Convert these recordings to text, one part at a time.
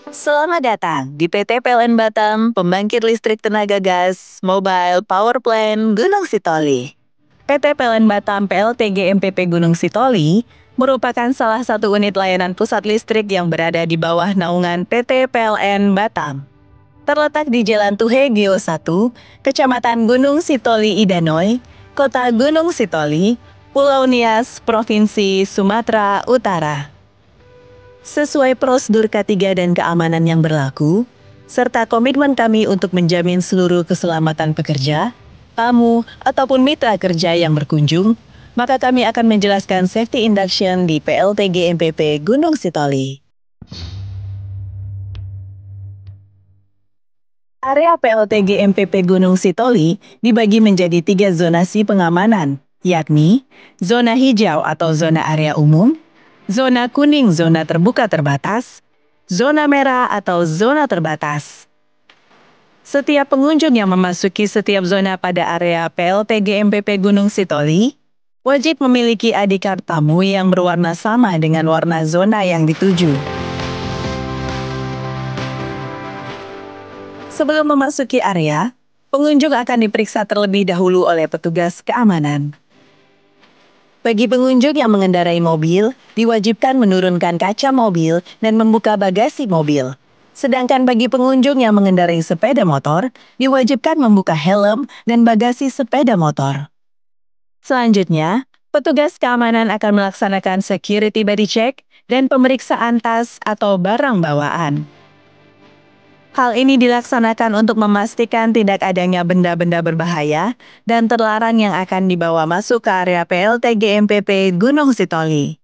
Selamat datang di PT PLN Batam, pembangkit listrik tenaga gas, mobile power plant Gunung Sitoli. PT PLN Batam PLTG MPP Gunung Sitoli merupakan salah satu unit layanan pusat listrik yang berada di bawah naungan PT PLN Batam. Terletak di Jalan Tuhe Geo 1, Kecamatan Gunung Sitoli Idanoi, Kota Gunung Sitoli, Pulau Nias, Provinsi Sumatera Utara. Sesuai prosedur K3 dan keamanan yang berlaku, serta komitmen kami untuk menjamin seluruh keselamatan pekerja, tamu, ataupun mitra kerja yang berkunjung, maka kami akan menjelaskan safety induction di PLTG MPP Gunung Sitoli. Area PLTG MPP Gunung Sitoli dibagi menjadi 3 zonasi pengamanan, yakni zona hijau atau zona area umum, zona kuning zona terbuka terbatas, zona merah atau zona terbatas. Setiap pengunjung yang memasuki setiap zona pada area PLTG MPP Gunung Sitoli wajib memiliki ID card tamu yang berwarna sama dengan warna zona yang dituju. Sebelum memasuki area, pengunjung akan diperiksa terlebih dahulu oleh petugas keamanan. Bagi pengunjung yang mengendarai mobil, diwajibkan menurunkan kaca mobil dan membuka bagasi mobil. Sedangkan bagi pengunjung yang mengendarai sepeda motor, diwajibkan membuka helm dan bagasi sepeda motor. Selanjutnya, petugas keamanan akan melaksanakan security body check dan pemeriksaan tas atau barang bawaan. Hal ini dilaksanakan untuk memastikan tidak adanya benda-benda berbahaya dan terlarang yang akan dibawa masuk ke area PLTG MPP Gunung Sitoli.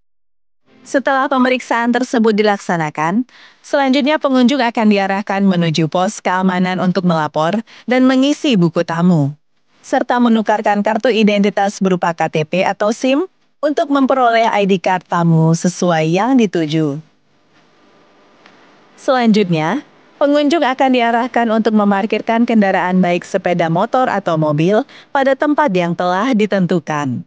Setelah pemeriksaan tersebut dilaksanakan, selanjutnya pengunjung akan diarahkan menuju pos keamanan untuk melapor dan mengisi buku tamu, serta menukarkan kartu identitas berupa KTP atau SIM untuk memperoleh ID card tamu sesuai yang dituju. Selanjutnya, pengunjung akan diarahkan untuk memarkirkan kendaraan baik sepeda motor atau mobil pada tempat yang telah ditentukan.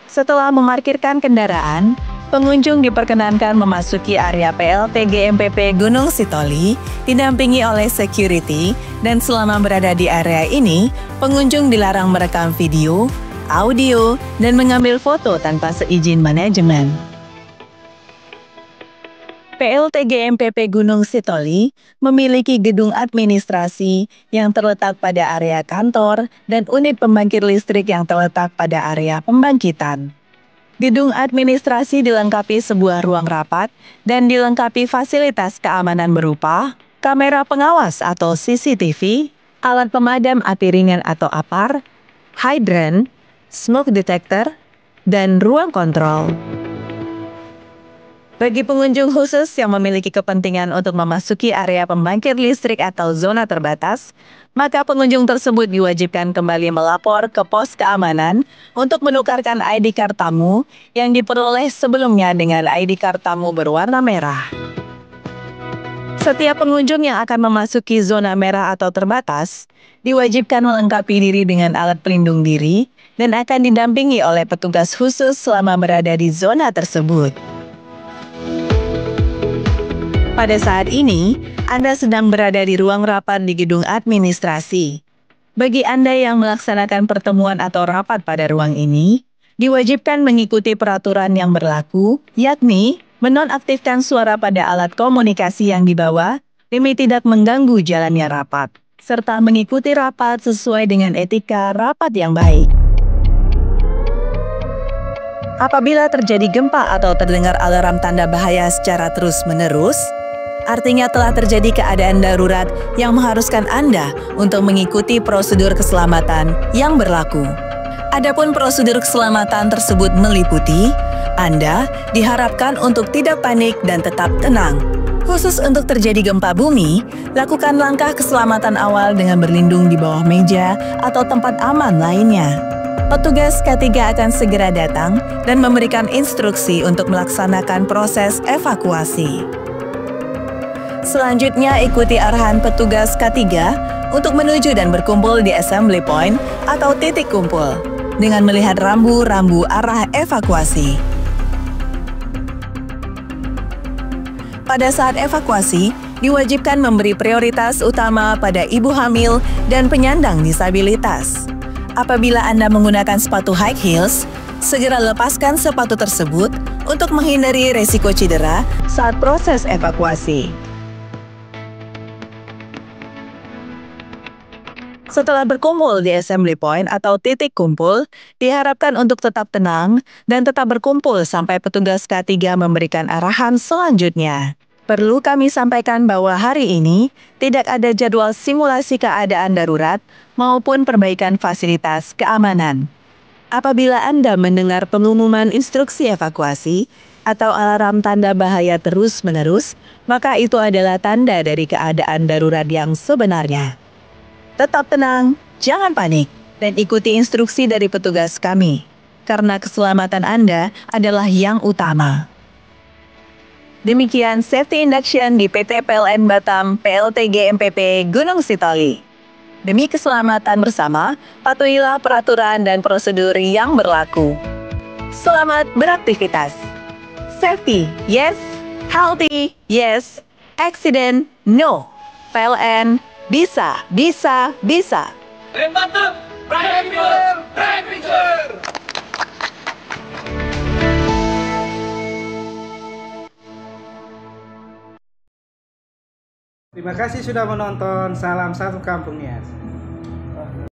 Setelah memarkirkan kendaraan, pengunjung diperkenankan memasuki area PLTG MPP Gunung Sitoli didampingi oleh security, dan selama berada di area ini, pengunjung dilarang merekam video, audio, dan mengambil foto tanpa seizin manajemen. PLTG MPP Gunung Sitoli memiliki gedung administrasi yang terletak pada area kantor dan unit pembangkit listrik yang terletak pada area pembangkitan. Gedung administrasi dilengkapi sebuah ruang rapat dan dilengkapi fasilitas keamanan berupa kamera pengawas atau CCTV, alat pemadam api ringan atau APAR, hidran, smoke detector, dan ruang kontrol. Bagi pengunjung khusus yang memiliki kepentingan untuk memasuki area pembangkit listrik atau zona terbatas, maka pengunjung tersebut diwajibkan kembali melapor ke pos keamanan untuk menukarkan ID card tamu yang diperoleh sebelumnya dengan ID card tamu berwarna merah. Setiap pengunjung yang akan memasuki zona merah atau terbatas diwajibkan melengkapi diri dengan alat pelindung diri dan akan didampingi oleh petugas khusus selama berada di zona tersebut. Pada saat ini, Anda sedang berada di ruang rapat di gedung administrasi. Bagi Anda yang melaksanakan pertemuan atau rapat pada ruang ini, diwajibkan mengikuti peraturan yang berlaku, yakni menonaktifkan suara pada alat komunikasi yang dibawa demi tidak mengganggu jalannya rapat, serta mengikuti rapat sesuai dengan etika rapat yang baik. Apabila terjadi gempa atau terdengar alarm tanda bahaya secara terus-menerus, artinya telah terjadi keadaan darurat yang mengharuskan Anda untuk mengikuti prosedur keselamatan yang berlaku. Adapun prosedur keselamatan tersebut meliputi, Anda diharapkan untuk tidak panik dan tetap tenang. Khusus untuk terjadi gempa bumi, lakukan langkah keselamatan awal dengan berlindung di bawah meja atau tempat aman lainnya. Petugas K3 akan segera datang dan memberikan instruksi untuk melaksanakan proses evakuasi. Selanjutnya, ikuti arahan petugas K3 untuk menuju dan berkumpul di assembly point atau titik kumpul dengan melihat rambu-rambu arah evakuasi. Pada saat evakuasi, diwajibkan memberi prioritas utama pada ibu hamil dan penyandang disabilitas. Apabila Anda menggunakan sepatu high heels, segera lepaskan sepatu tersebut untuk menghindari resiko cedera saat proses evakuasi. Setelah berkumpul di assembly point atau titik kumpul, diharapkan untuk tetap tenang dan tetap berkumpul sampai petugas K3 memberikan arahan selanjutnya. Perlu kami sampaikan bahwa hari ini tidak ada jadwal simulasi keadaan darurat maupun perbaikan fasilitas keamanan. Apabila Anda mendengar pengumuman instruksi evakuasi atau alarm tanda bahaya terus-menerus, maka itu adalah tanda dari keadaan darurat yang sebenarnya. Tetap tenang, jangan panik, dan ikuti instruksi dari petugas kami, karena keselamatan Anda adalah yang utama. Demikian Safety Induction di PT PLN Batam PLTG MPP Gunung Sitoli. Demi keselamatan bersama, patuhilah peraturan dan prosedur yang berlaku. Selamat beraktivitas. Safety, yes. Healthy, yes. Accident, no. PLN, bisa, bisa, bisa. Rem Batam, Prime Picture, Prime Picture. Terima kasih sudah menonton. Salam satu kampung, ya.